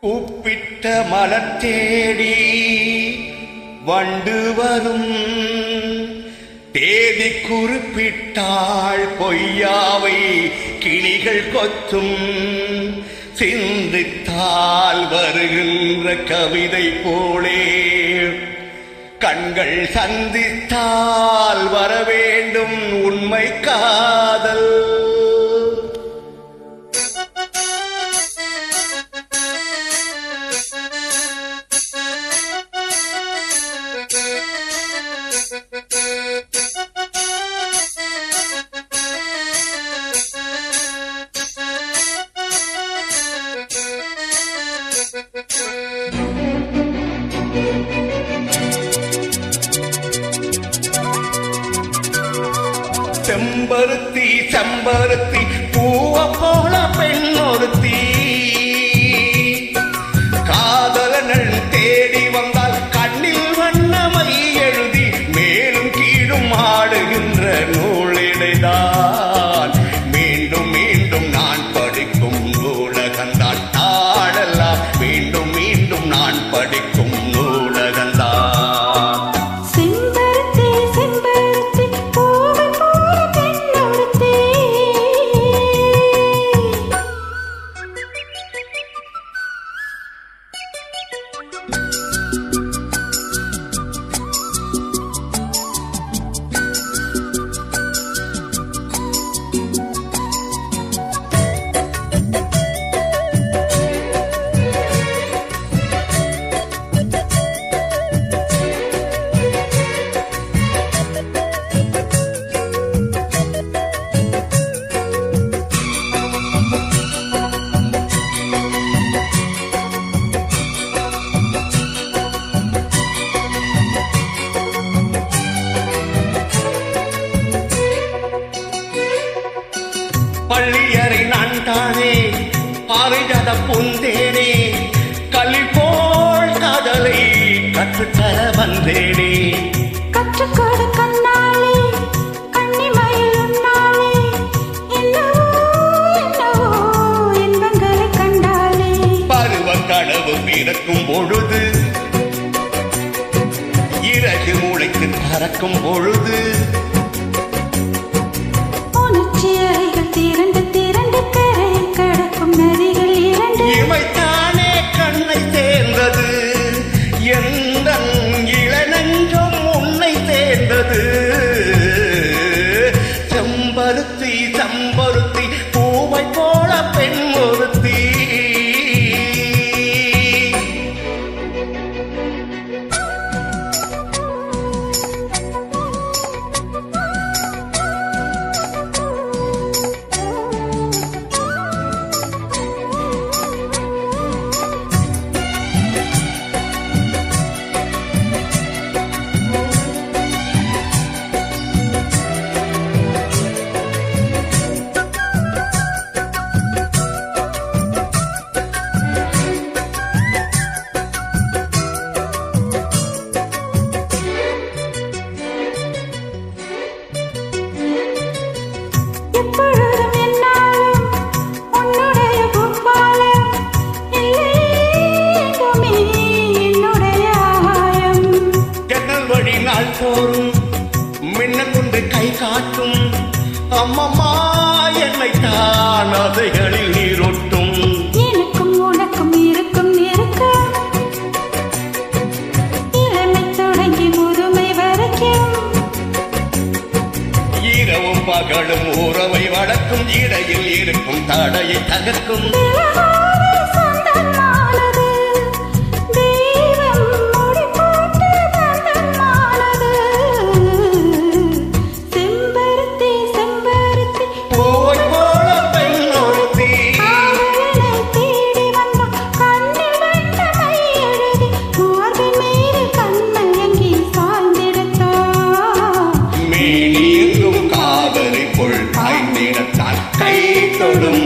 கூப்பிட்ட மலர் தேடி வண்டு வரும், தேதி குறிப்பிட்டாள் பொய்யாவை கிளிகள் கொத்தும். சிந்தித்தால் வருகின்ற கவிதை போலே கண்கள் சந்தித்தால் வரவேண்டும் உண்மை காதல். செம்பருத்தி செம்பருத்தி பூவ போல பெண்ணொருத்தி, காதலனள் தேடி வந்தால் கண்ணில் வண்ணமை எழுதி மேலும் கீழும் ஆடுகின்ற நூலிடைதான். மீண்டும் மீண்டும் நான் படிக்கும் நூலகந்தான் நாடெல்லாம், மீண்டும் மீண்டும் நான் படிக்கும் நூலகந்தான். பள்ளியறை நான் தானே பாரிஜாத பூந்தேனே, கல்வி போல் காதலை கற்றுத்தர வந்தேனே. கற்றுக்கொடு கண்ணாலே கண்ணிமயில் உன்னாலே, என்னவோ என்னவோ இன்பங்களை கண்டாலே. பருவ கனவு பிறக்கும் பொழுது, இறகு மூளைக்கு பறக்கும் பொழுது, திரண்டு திரண்டு கரை கடக்கும் நதிகள் இரண்டு. இமைத்தானே கண்ணை சேர்ந்தது, எந்த இளநெஞ்சம் உன்னை சேர்ந்தது. செம்பருத்தி செம்பருத்தி பூவை போல பெண் ஒருத்தி. தோறும் மின்னல் கொண்டு கை காட்டும் அம்மம்மா என்னை தான் அதைகளில் நீரொட்டும். எனக்கும் உனக்கும் இருக்கும் நெருக்கம், இளமை தொடங்கி முதுமை வரைக்கும். இரவும் பகலும் உறவை வளர்க்கும், இடையில் இருக்கும் தடையை தகர்க்கும். கை தொடும்